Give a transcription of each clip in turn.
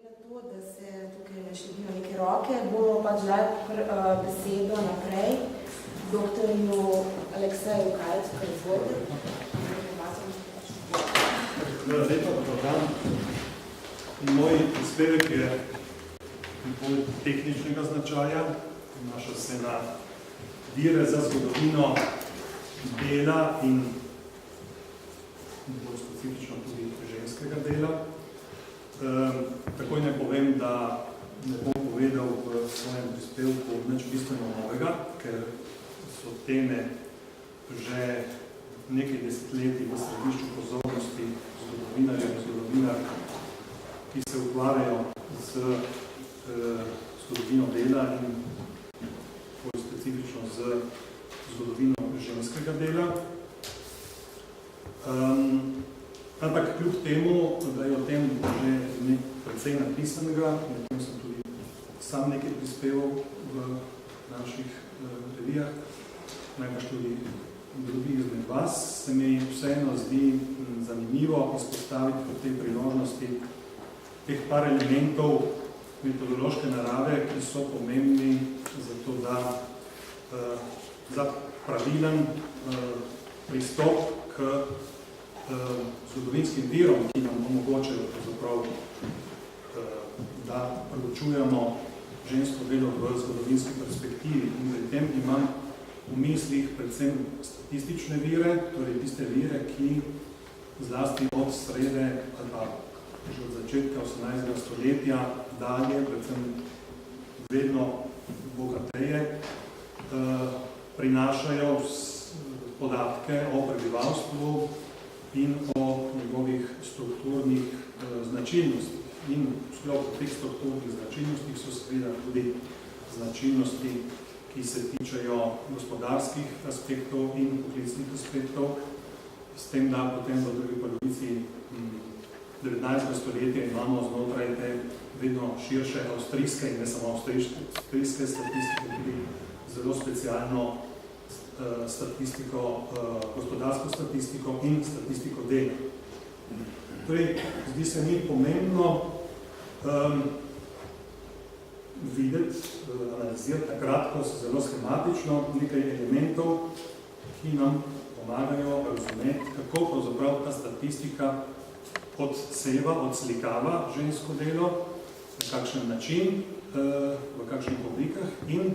To, da se tukaj našedijo neke roke, bomo pač dali besedo naprej doktorju Alekseju Kajcu, kar izvolite. Lepo, dobro dan. Moj prispevek je bolj tehničnega značaja. Naša se na vire za zgodovino dela in bolj specifično tudi ženskega dela. Takoj ne povem, da ne bom povedal v svojem prispevku nič bistveno novega, ker so teme že nekaj desetletij v središču pozornosti zgodovinarjev in zgodovinark, ki se ukvarjajo z zgodovino dela in bolj specifično z zgodovino ženskega dela. Ampak kljub temu, da je o tem že precej napisanega, o tem sem tudi sam nekaj prispeval v naših revijah, najbrž tudi drugi izmed vas, se mi vseeno zdi zanimivo izpostaviti po tej priložnosti teh par elementov metodološke narave, ki so pomembni za to, da za pravilen pristop k zgodovinskim virom, ki nam omogočajo da preučujemo žensko delo v zgodovinski perspektivi. In pri tem imam v mislih predvsem statistične vire, torej tiste vire, ki zlasti od srede ali že od začetka 18. stoletja dalje, predvsem vedno bogateje, prinašajo podatke o prebivalstvu in o njegovih strukturnih značilnostih. In v sklopu teh strukturnih značilnostih so seveda tudi značilnosti, ki se tičejo gospodarskih aspektov in poklicnih aspektov, s tem, da potem v drugi polovici 19. stoletja imamo znotraj te vedno širše avstrijske in ne samo avstrijske statistike, tudi zelo specialno statistiko, gospodarsko statistiko in statistiko dela. Torej, zdi se mi pomembno videti, analizirati na kratko, zelo schematično nekaj elementov, ki nam pomagajo razumeti, kako pravzaprav ta statistika odseva, odslikava žensko delo, na kakšen način, v kakšnih oblikah in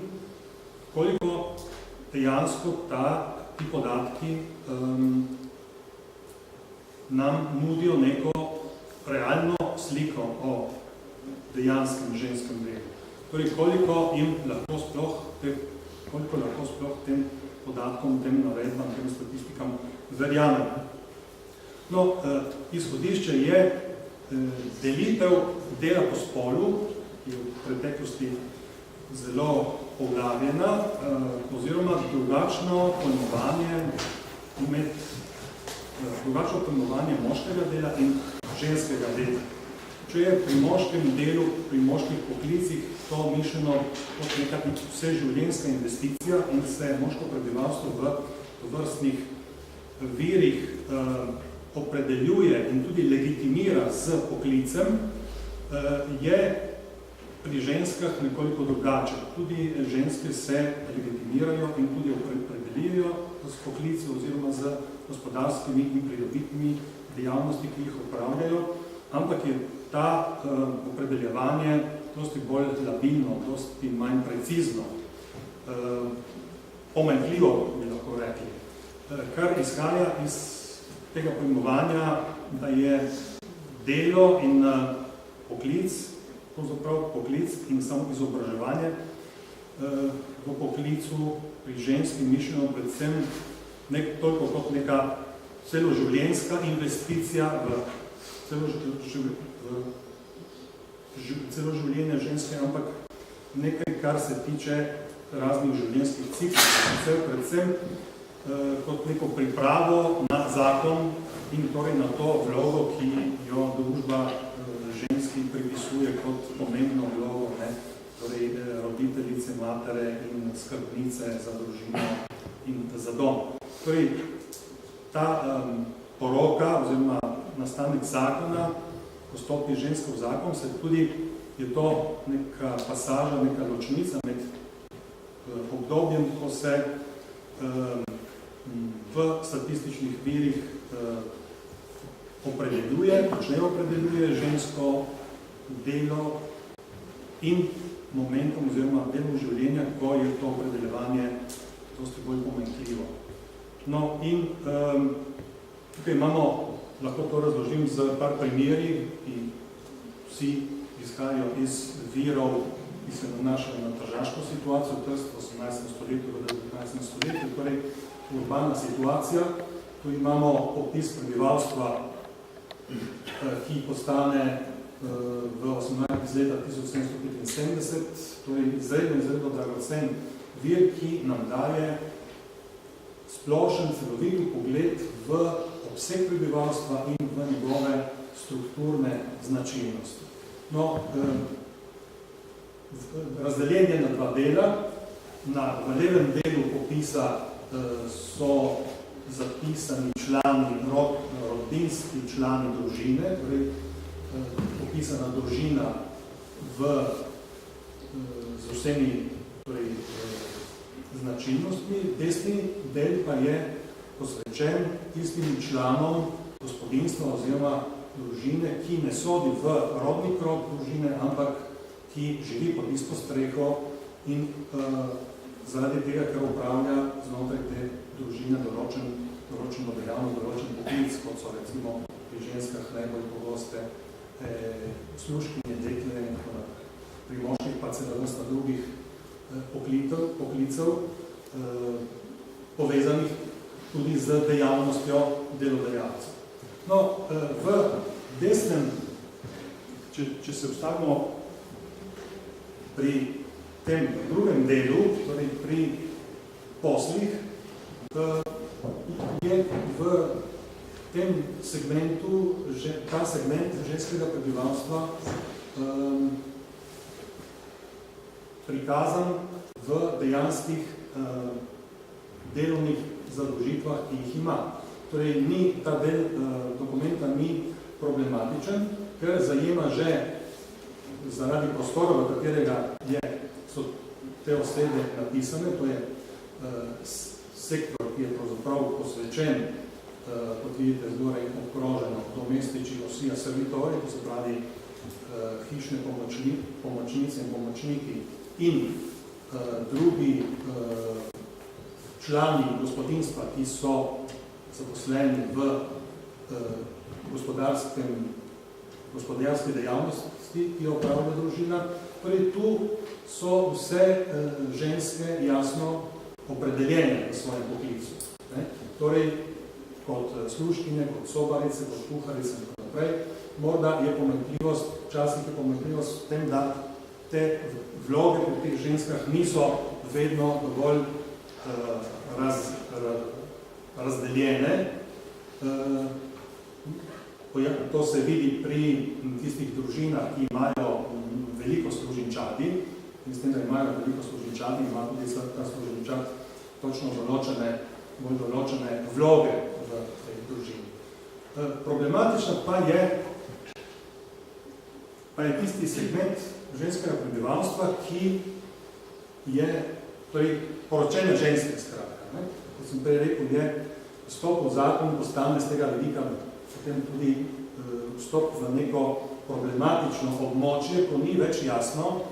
koliko dejansko ti podatki nam nudijo neko realno sliko o dejanskem ženskem delu. Torej, koliko lahko sploh tem podatkom, tem navedbam, tem statistikam verjamemo. No, izhodišče je delitev dela po spolu, ki je v preteklosti zelo poglavljena, oziroma drugačno pojmovanje moškega dela in ženskega dela. Če je pri moškem delu, pri moških poklicih to mišljeno kot neka vseživljenjska investicija in se moško prebivalstvo v vrstnih virih opredeljuje in tudi legitimira z poklicem, je pri ženskah nekoliko drugače. Tudi ženske se legitimirajo in tudi opredelijo z poklici oziroma z gospodarskimi in pridobitnimi dejavnosti, ki jih opravljajo, ampak je ta opredeljevanje dosti bolj labilno, dosti manj precizno, pomanjkljivo, bi lahko rekli, kar izhaja iz tega pojmovanja, da je delo in poklic, pravzaprav poklic in samo izobraževanje v poklicu pri ženski mišljeno predvsem toliko kot neka celoživljenjska investicija v celoživljenje ženske, ampak nekaj, kar se tiče raznih življenjskih ciklov, predvsem kot neko pripravo na zakon in torej na to vlogo, ki jo družba ženski pripisuje kot pomembno vlogo, torej roditeljice, matere in skrbnice za družino in za dom. Torej, ta poroka oziroma nastanek zakona ko stopi ženska v zakon, se tudi je to neka pasaža, neka ločnica med obdobjem, ko se v statističnih virih opredeljuje žensko delo in momentom oziroma delom življenja, ko je to opredeljevanje dosti bolj pomanjkljivo. No in tukaj imamo, lahko to razložim z par primeri, ki vsi izhajajo iz virov, ki se nanašajo na tržaško situacijo, to je v 18. stoletju, v 19. stoletju, torej urbana situacija. Tu imamo opis prebivalstva, ki postane v 18. iz leta 1775, torej izredno dragocen vir, ki nam daje splošen, celovit pogled v obseg prebivalstva in v njegove strukturne značilnosti. No, razdeljen je na dva dela. V levem delu opisa so zapisani člani, rodbinski člani družine, torej opisana družina z vsemi značilnostmi. Desni del pa je posvečen tistim članom gospodinstva oziroma družine, ki ne sodi v rodni krog družine, ampak ki živi pod isto streho in zaradi tega, ker upravlja znotraj te družine določeno dejavnost, določen poklic, kot so recimo pri ženskah najbolj pogoste služkinje, dekle, pri moških pa celo vrsta drugih poklicev, povezanih tudi z dejavnostjo delodajalcev. No, v desnem, če se ustavimo pri tem drugem delu, torej pri poslih, je v tem segmentu, ta segment ženskega prebivalstva prikazan v dejanskih delovnih zadolžitvah, ki jih ima. Torej, ta del dokumenta ni problematičen, ker zajema že zaradi prostora, v katerega so te osebe napisane, to je sektor, ki je pravzaprav posvečen, kot vidite zgoraj obkroženo, domestiči, osija, servitori, to se pravi hišne pomočnice in pomočniki in drugi člani gospodinstva, ki so zaposleni v gospodarski dejavnosti, ki jo opravlja družina. Torej, tu so vse ženske jasno opredeljene v svojem poklicu. Torej, kot služkinje, kot sobarice, kot kuharice in tako naprej. Morda je pomanjkljivost, včasih je pomanjkljivost v tem, da te vloge pri teh ženskah niso vedno dovolj razdeljene. To se vidi pri tistih družinah, ki imajo veliko služinčadi, in s tem, da imajo veliko služinčadi, ima tudi ta služinčad točno bolj določene vloge v tej družini. Problematična pa je tisti segment ženskega prebivalstva, ki je poročene ženske skratka. Kot sem prej rekel, je vstop v zakon postane z tega vidika potem tudi vstop v neko problematično območje, ko ni več jasno,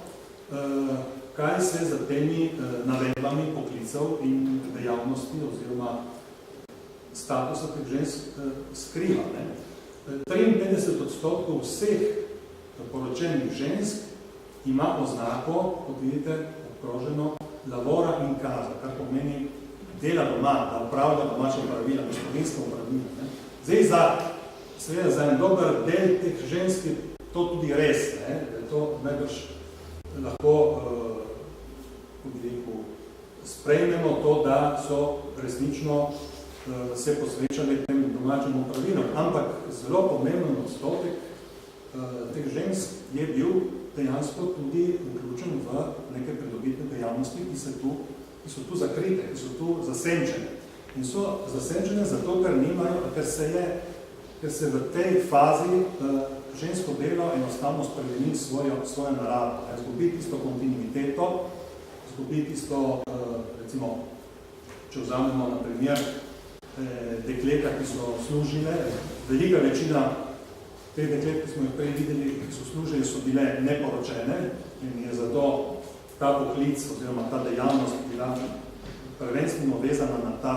kaj se za temi navedbami poklicev in dejavnosti oziroma statusa teh žensk skriva. 53% vseh poročenih žensk ima oznako, kot vidite, obkroženo lavora in kaza, kar pomeni dela doma, da upravlja domača opravila, gospodinska opravila. Zdaj, za en dober del teh žensk je to tudi res, da je to najbrž lahko sprejmemo to, da so resnično se posvečali tem domačim opravilom. Ampak zelo pomemben odstotek teh žensk je bil dejansko tudi vključen v neke pridobitne dejavnosti, ki so tu zakrite, ki so tu zasenčene. In so zasenčene zato, ker se v tej fazi žensko delo enostavno spremeni svojo naravo, izgubi tisto kontinuiteto, izgubi tisto, recimo, če vzamemo na primer dekleta, ki so služile, velika večina teh deklet, ki smo jih prej videli, ki so služili, so bile neporočene in je zato ta poklic oziroma ta dejavnost bila prvenstveno vezana na ta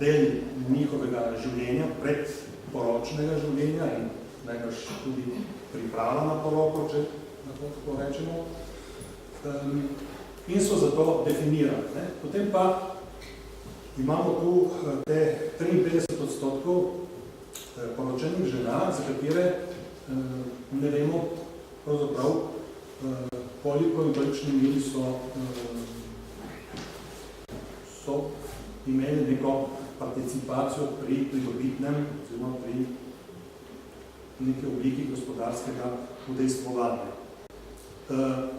del njihovega življenja, predporočnega življenja in najbrž tudi priprava na poroko, če lahko tako rečemo. In so zato definirane. Potem pa imamo tu te 53% poročenih žena, za katere ne vemo pravzaprav, koliko in kolikšni mili so imeli neko participacijo pri pridobitnem oziroma pri neki obliki gospodarskega udejstvovanja.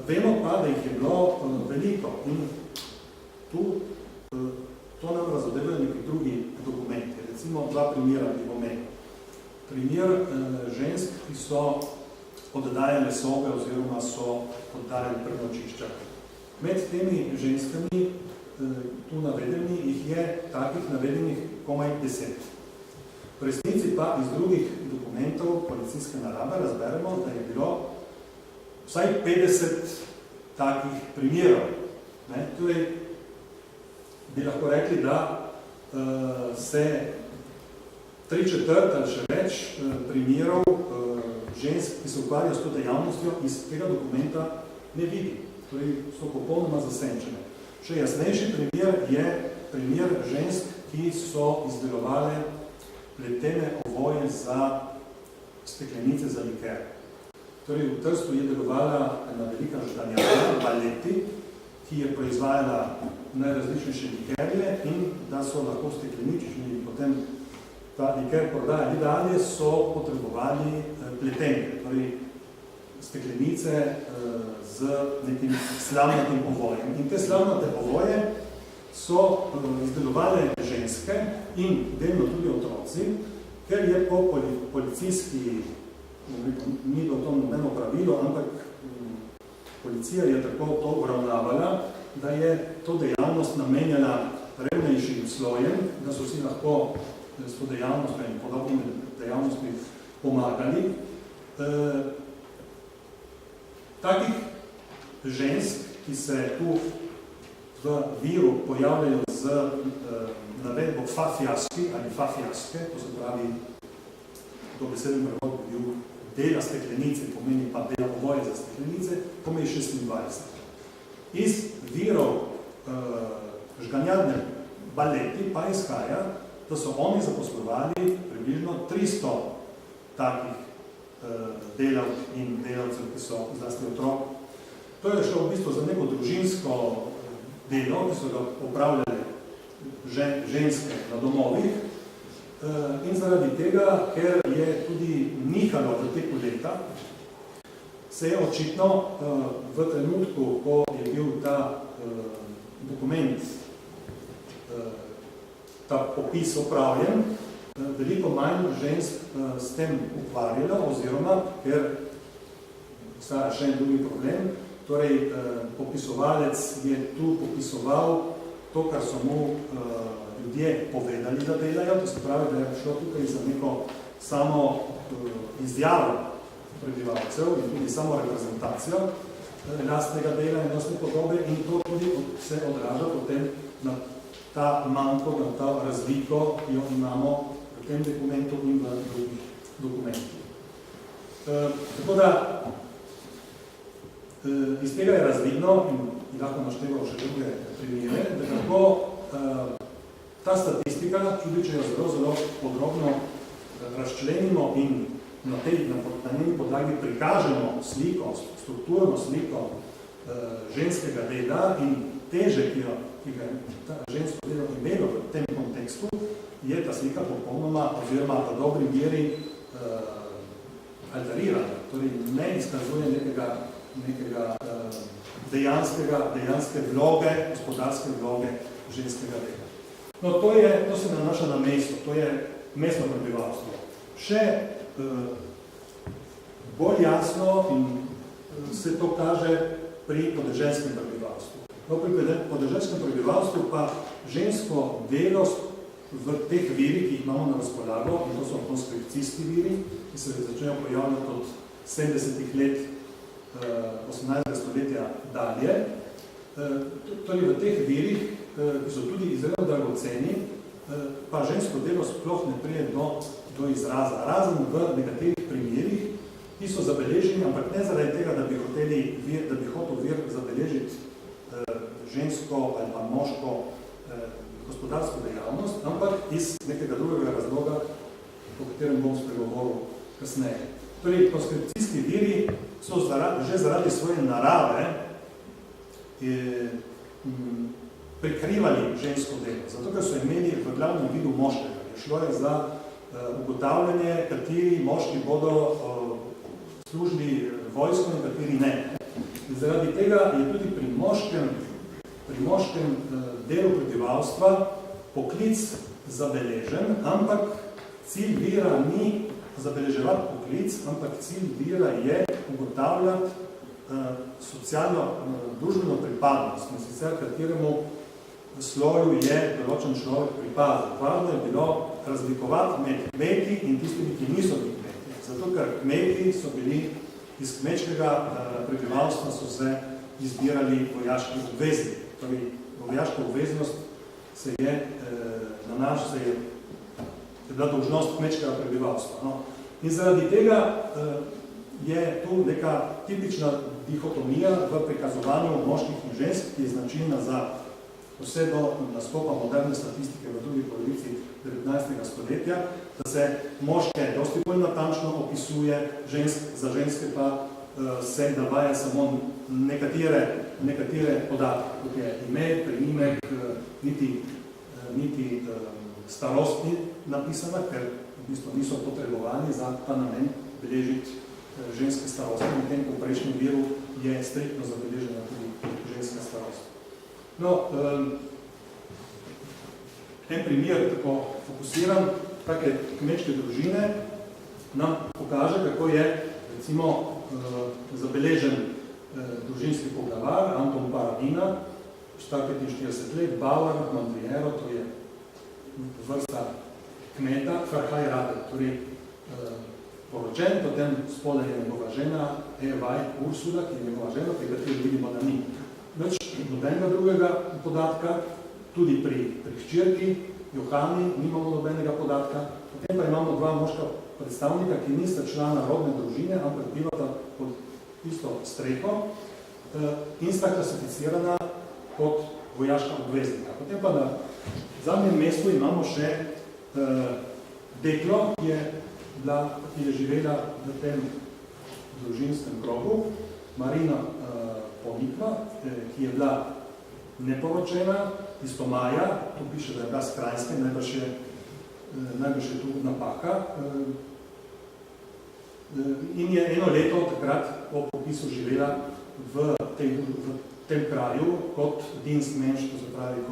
Vemo pa, da jih je bilo veliko in to nam razodevajo neki drugi dokumenti. Recimo dva primera bi omenil. Primer žensk, ki so oddajale sobe oziroma so oddajale prenočišča. Med temi ženskami, tu navedeni, jih je takih navedenih komaj 10. V resnici pa iz drugih dokumentov policijske narave razberemo, da je bilo vsaj 50 takih primerov. Torej, bi lahko rekli, da se 3/4 ali še več primerov žensk, ki se ukvarjajo s to dejavnostjo, iz tega dokumenta ne vidi. Torej, so popolnoma zasenčene. Še jasnejši primer je primer žensk, ki so izdelovale pletene ovoje za steklenice za liker. Torej, v Trstu je delovala ena velika žganjava, Baleti, ki je proizvajala najrazličnejše likerje in da so lahko steklenični in potem ta liker prodajali dalje, so potrebovali pletenke, torej steklenice z nekim slavnatim ovojem. In te slavnate ovoje so izdelovale ženske in delno tudi otroci, ker je po policijski, ni bilo to nobeno pravilo, ampak policija je tako to obravnavala, da je to dejavnost namenjena revnejšim slojem, da so si lahko s to dejavnostjo in podobnimi dejavnostmi pomagali. Takih žensk, ki se tu v viru pojavljajo z navedbo fafiaski ali fafiaske, to se pravi, dobesedni prevod bi bil dela steklenice, pomeni pa dela ovoje za steklenice, pomeni 26. Iz virov žganjadne Baleti pa izhaja, da so oni zaposlovali približno 300 takih delavk in delavcev, ki so zlasti otrok. To je šlo v bistvu za neko družinsko delo, ki so ga opravljali ženske na domovih in zaradi tega, ker je tudi nihalo v teku leta, se je očitno v trenutku, ko je bil ta dokument, ta popis opravljen, veliko manj žensk s tem ukvarjalo, oziroma, ker obstaja še en drugi problem, torej popisovalec je tu popisoval to, kar so mu ljudje povedali, da delajo, to se pravi, da je šlo tukaj za neko samo izjavo prebivalcev in tudi samo reprezentacijo lastnega dela in lastne podobe in to tudi se odraža potem na ta manjko, na ta razliko, ki jo imamo v tem dokumentu in v drugih dokumentih. Tako da iz tega je razvidno in lahko našteval še druge primere, da kako ta statistika, tudi če jo zelo podrobno razčlenimo in na njeni podlagi prikažemo sliko, strukturno sliko ženskega dela in teže, ki ga ta žensko delo imelo v tem kontekstu, je ta slika popolnoma oziroma v dobri meri alterirana, torej ne izkazuje nekega dejanske vloge, gospodarske vloge ženskega dela. No, to se nanaša na mesto, to je mestno prebivalstvo. Še bolj jasno in se to kaže pri podeželskem prebivalstvu. No, pri podeželskem prebivalstvu pa žensko delo v teh virih, ki jih imamo na razpolago, in to so konskripcijski viri, ki se začnejo pojavljati od 70-ih let 18. stoletja dalje. Torej v teh virih, ki so tudi izredno dragoceni, pa žensko delo sploh ne prije do izraza, razen v nekaterih primerih, ki so zabeleženi, ampak ne zaradi tega, da bi hotel vir zabeležiti žensko ali pa moško gospodarsko dejavnost, ampak iz nekega drugega razloga, o katerem bom spregovoril kasneje. Torej, konskripcijski viri so že zaradi svoje narave prikrivali žensko delo, zato ker so imeli v glavnem vidu moškega. Šlo je za ugotavljanje, kateri moški bodo služili vojsko in kateri ne. Zaradi tega je tudi pri moškem delu prebivalstva poklic zabeležen, ampak cilj vira ni zabeleževati poklic, ampak cilj vira je ugotavljati socialno, družbeno pripadnost, in sicer kateremu sloju je določen človek pripadal. Važno je bilo razlikovati med kmeti in tistimi, ki niso bili kmeti. Zato, ker kmeti so bili iz kmečkega prebivalstva so se izbirali vojaški obvezni. Torej, vojaška obveznost se je bila dolžnost kmečkega prebivalstva. No. In zaradi tega je tu neka tipična dihotomija v prikazovanju moških in žensk, ki je značilna za vse do nastopa moderne statistike v drugi polovici 19. stoletja, da se moške dosti bolj natančno opisuje, za ženske pa se navaja samo nekatere podatke, kot je ime, priimek, niti starost ni napisana, ker v bistvu niso potrebovani za ta namen beležiti ženske starosti, in tem v prejšnjem viru je striktno zabeležena tudi ženska starost. No, en primer, tako fokusiran, take kmečke družine nam pokaže, kako je recimo zabeležen družinski poglavar Anton Paradina, star 45 let, Bauer, Mandriero, to je vrsta kmeta, Farhaj Rade, torej poročen, potem spodaj je njegova žena Evaj Ursula, ki je njegova žena, pri kateri vidimo, da ni več nobenega drugega podatka, tudi pri hčerki Johani nimamo nobenega podatka, potem pa imamo dva moška predstavnika, ki nista člana rodne družine, ampak bivata pod isto streho in sta klasificirana kot vojaška obveznika. Potem pa na zadnjem mestu imamo še deklo, ki je živela v tem družinskem krogu, Marina Ponikva, ki je bila neporočena, iz Tomaja, tu piše, da je bila z Krajske, najbrž je tu napaka, in je eno leto takrat po popisu živela v tem kraju kot dienstmensch, to se pravi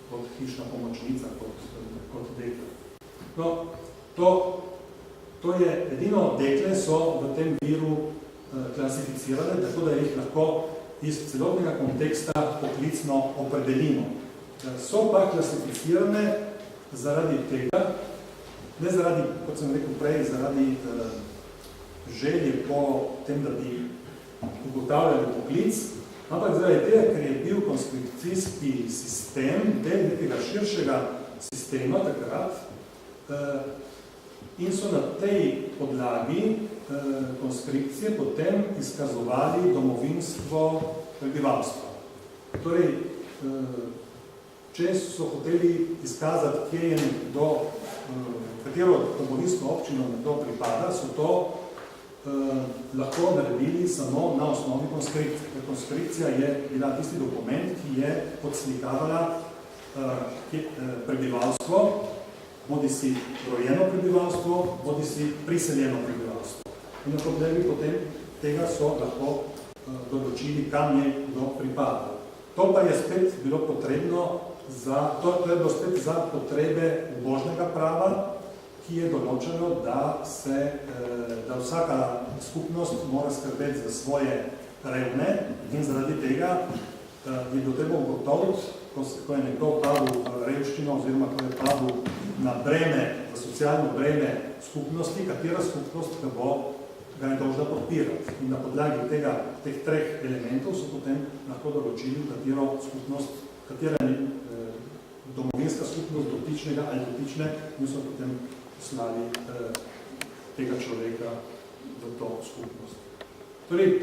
kot hišna pomočnica, kot dekle. No, to je edino dekle so v tem viru klasificirane, tako da jih lahko iz celotnega konteksta poklicno opredelimo. So pa klasificirane zaradi tega, ne zaradi, kot sem rekel prej, zaradi želje po tem, da bi ugotavljali poklic, ampak zaradi tega, ker je bil konskripcijski sistem del nekega širšega sistema takrat, in so na tej podlagi konskripcije potem izkazovali domovinstvo prebivalstva. Torej, če so hoteli izkazati, kje je nekdo, katero domovinsko občino nekdo pripada, so to lahko naredili samo na osnovi konskripcije. Konskripcija je bila tisti dokument, ki je podslikavala prebivalstvo, bodi si rojeno prebivalstvo, bodi si priseljeno prebivalstvo. In na podlagi potem tega so lahko določili, kam je kdo pripadal. To pa je spet bilo potrebno to je bilo spet za potrebe ubožnega prava, ki je določeno, da vsaka skupnost mora skrbeti za svoje revne in zaradi tega je do treba ugotoviti, ko je nekdo padel v revščino oziroma ko je padel na breme, za socialno breme skupnosti, katera skupnost ga je dolžna podpirati. In na podlagi teh treh elementov so potem lahko določili, katera domovinska skupnost dotičnega ali dotične in so potem poslali tega človeka v to skupnost. Torej,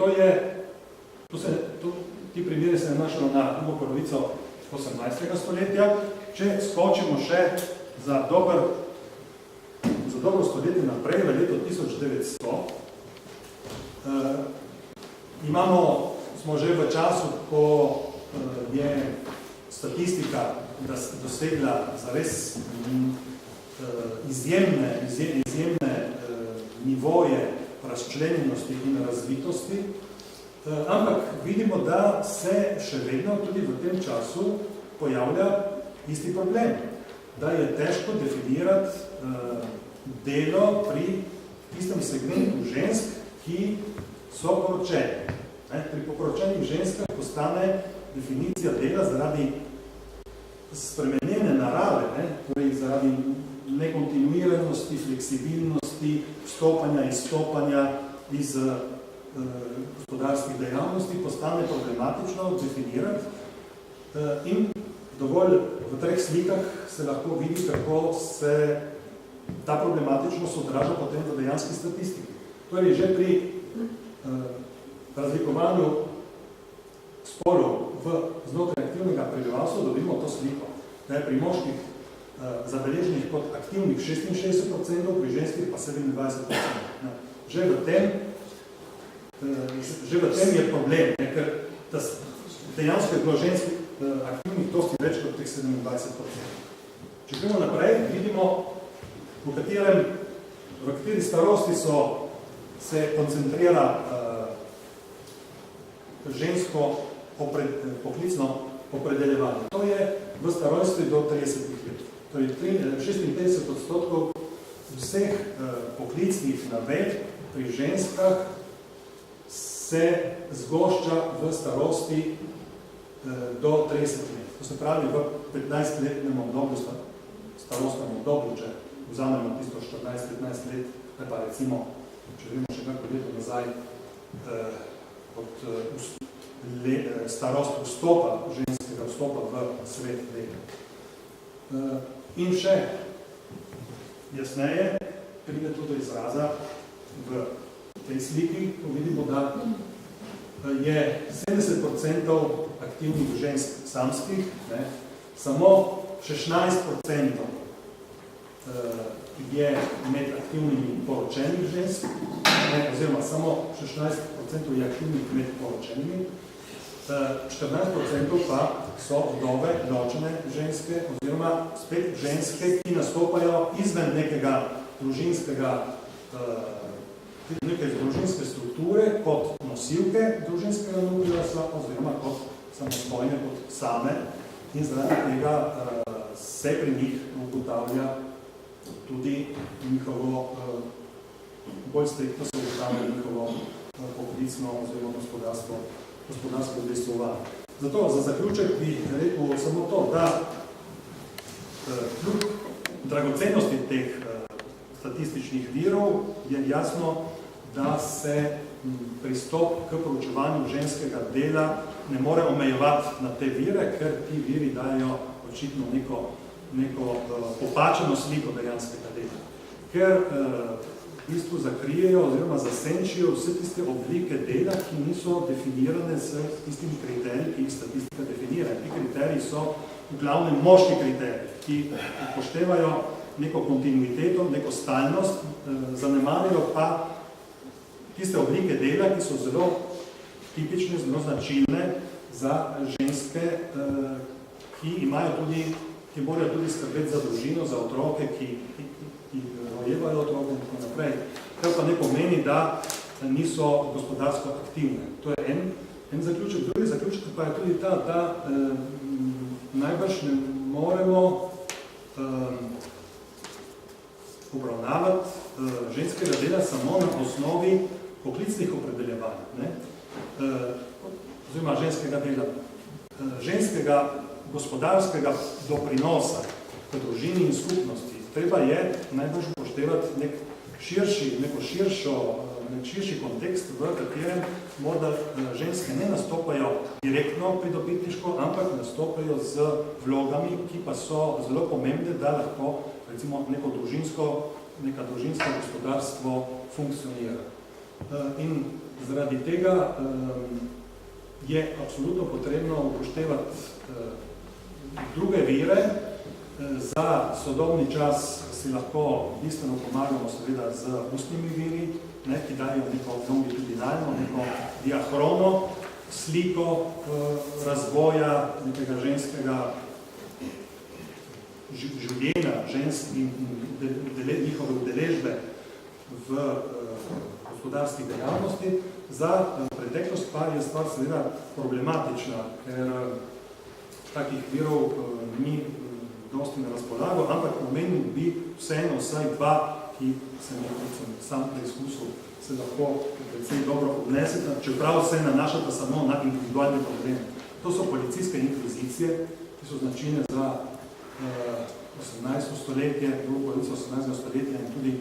ti primeri se nanašajo na drugo polovico 18. stoletja. Če skočimo še za dobro stoletje naprej, v leto 1900, smo že v času, ko je statistika dosegla zares izjemne nivoje razčlenjenosti in razvitosti, ampak vidimo, da se še vedno tudi v tem času pojavlja isti problem, da je težko definirati delo pri tistem segmentu žensk, ki so poročene. Pri poročenih ženskah postane definicija dela zaradi spremenjene narave, torej zaradi nekontinuiranosti, fleksibilnosti, vstopanja in izstopanja iz gospodarskih dejavnosti, postane problematično definirati in dovolj v treh slikah se lahko vidi, kako se ta problematičnost odraža potem v dejanski statistiki. Torej, že pri razlikovanju spolov znotraj aktivnega prebivalstva dobimo to sliko, da je pri moških zabeleženih kot aktivnih 66%, pri ženskih pa 27%. Že v tem je problem, ker dejansko je bilo ženskih aktivnih dosti več kot teh 27%. Če gremo naprej, vidimo, v kateri starosti se koncentrira žensko poklicno opredeljevanje. To je v starosti do 30 let. Torej 56% vseh poklicnih navedb pri ženskah se zgošča v starosti do 30 let. To se pravi v 15-letnem obdobju, starostnem obdobju, če vzamemo tisto 14-15 let, pa recimo, če gremo še kako leto nazaj, od starost vstopa, ženskega vstopa v svet dela. In še jasneje pride tudi izraza v tej sliki, ko vidimo, da je 70% aktivnih žensk samskih, samo 16% je med aktivnimi poročenimi žensk, oziroma samo 16% je aktivnih med poročenimi, 14% pa so vdove, ločene ženske, oziroma spet ženske, ki nastopajo izven nekega neke družinske strukture kot nosilke družinskega nukleasa, oziroma kot samostojne, kot same, in zaradi tega se pri njih ugotavlja tudi njihovo, bolj striktno se ugotavlja njihovo poklicno oziroma gospodarsko udejstvovanje. Zato za zaključek bi rekel samo to, da kljub dragocenosti teh statističnih virov je jasno, da se pristop k proučevanju ženskega dela ne more omejevati na te vire, ker ti viri dajo očitno neko popačeno sliko dejanskega dela. Ker v bistvu zakrijejo oziroma zasenčijo vse tiste oblike dela, ki niso definirane s tistimi kriteriji, ki jih statistika definira. Ti kriteriji so v glavnem moški kriteriji, ki upoštevajo neko kontinuiteto, neko stalnost, zanemarijo pa tiste oblike dela, ki so zelo tipične, zelo značilne za ženske, ki morajo tudi skrbeti za družino, za otroke, ki rojevajo otroke in tako naprej. Kar pa ne pomeni, da niso gospodarsko aktivne. To je en zaključek. Drugi zaključek pa je tudi ta, da najbrž ne moremo obravnavati ženskega dela samo na osnovi poklicnih opredeljevanj, oziroma ženskega dela, ženskega gospodarskega doprinosa v družini in skupnosti. Treba je najbolj upoštevati nek širši kontekst, v katerem morda ženske ne nastopajo direktno pridobitniško, ampak nastopajo z vlogami, ki pa so zelo pomembne, da lahko recimo neka družinsko gospodarstvo funkcionira. In zaradi tega je absolutno potrebno upoštevati druge vire. Za sodobni čas si lahko bistveno pomagamo seveda z ustnimi viri, ki dajo neko longitudinalno, neko diahrono sliko razvoja nekega ženskega življenja, žensk in njihove udeležbe v gospodarskih dejavnosti. Za preteklost pa je stvar seveda problematična, ker takih virov ni dosti na razpolago, ampak omenil bi vseeno vsaj dva, ki sem sam preizkusil, se lahko predvsem dobro odnesete, čeprav se nanašata samo na individualne probleme. To so policijske inkvizicije, ki so značilne za 18. stoletje, drugo polovico 18. stoletja in tudi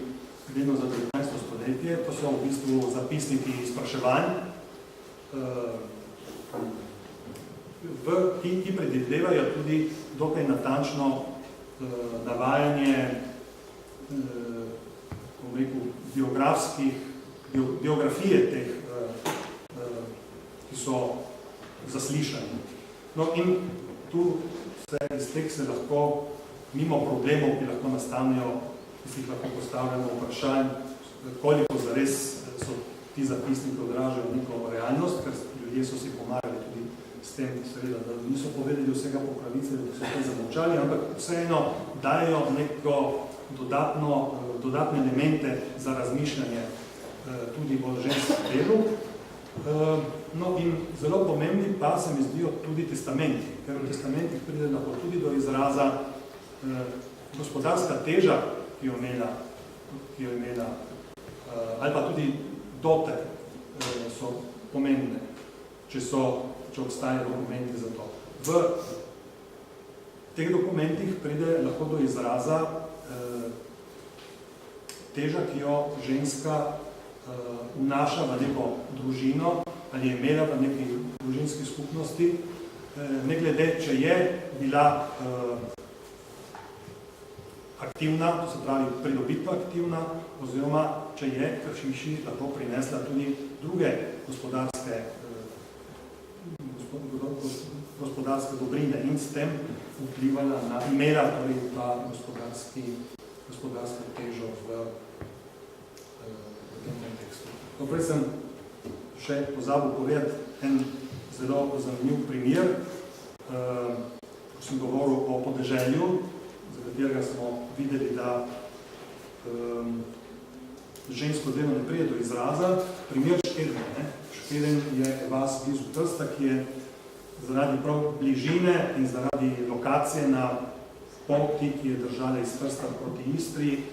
delno za 19. stoletje. To so v bistvu zapisniki spraševanj, ki predvidevajo tudi dokaj natančno navajanje biografije teh, ki so zaslišani. No in tu iz teh se lahko, mimo problemov, ki lahko nastanejo, ki si jih lahko postavljamo vprašanj, koliko zares so ti zapisniki odražajo neko realnost, ker ljudje so si pomagali tudi s tem, seveda, da niso povedali vsega po pravici, da so to zamolčali, ampak vseeno dajo neko dodatne elemente za razmišljanje tudi o ženskem delu. No in zelo pomembni pa se mi zdijo tudi testamenti, ker v testamentih pride lahko tudi do izraza gospodarska teža, ki jo imela, ali pa tudi dote so pomembne, če obstajajo dokumenti za to. V teh dokumentih pride lahko do izraza teža, ki jo ženska vnaša v neko družino ali je imela v neki družinski skupnosti, ne glede, če je bila aktivna, to se pravi pridobitno aktivna, oziroma če je k hiši lahko prinesla tudi druge gospodarske dobrine in s tem vplivala na imela torej ta gospodarsko težo v tem kontekstu. Prej sem še pozabil povedati en zelo zanimiv primer, ko sem govoril o podeželju, za katerega smo videli, da žensko delo ne pride do izraza. Primer Škedene. Škeden je vas blizu Trsta, ki je zaradi prav bližine in zaradi lokacije na poti, ki je držala iz Trsta proti Istri,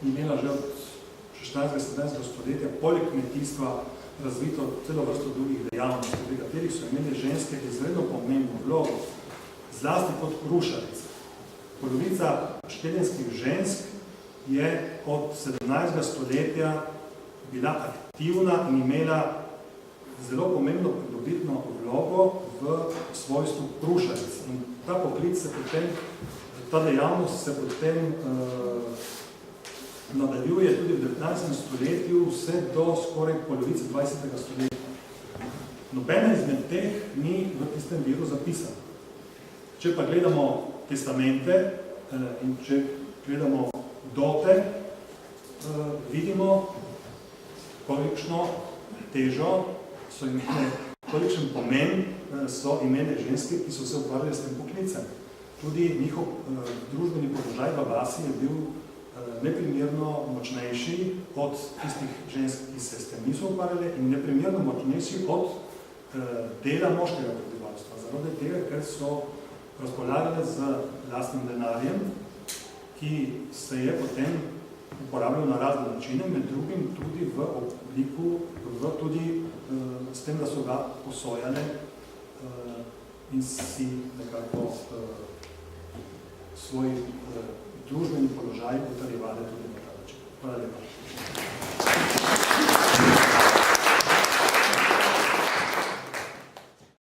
imela že od 16. stoletja poleg kmetijstva razvito celo vrsto drugih dejavnosti, pri katerih so imeli ženske izredno pomembno vlogo, zlasti kot rušarice. Polovica škedenskih žensk je od 17. stoletja bila aktivna in imela zelo pomembno pridobitno vlogo v svojstvu rušaric. In ta poklic se potem, ta dejavnost se potem nadaljuje tudi v 19. stoletju vse do skoraj polovice 20. stoletja. Nobena izmed teh ni v tistem viru zapisana. Če pa gledamo testamente in če gledamo dote, vidimo, kolikšno težo so imele, kolikšen pomen so imele ženske, ki so se ukvarjali s tem poklicem. Tudi njihov družbeni položaj v vasi je bil neprimerno močnejši od tistih žensk, ki se s tem niso ukvarjali, in neprimerno močnejši od dela moškega prebivalstva. Zaradi tega, ker so razpolagale z lastnim denarjem, ki se je potem uporabljal na razne načine, med drugim tudi v obliku, tudi s tem, da so ga posojale in si nekako svoj družbeni položaj utrjevale tudi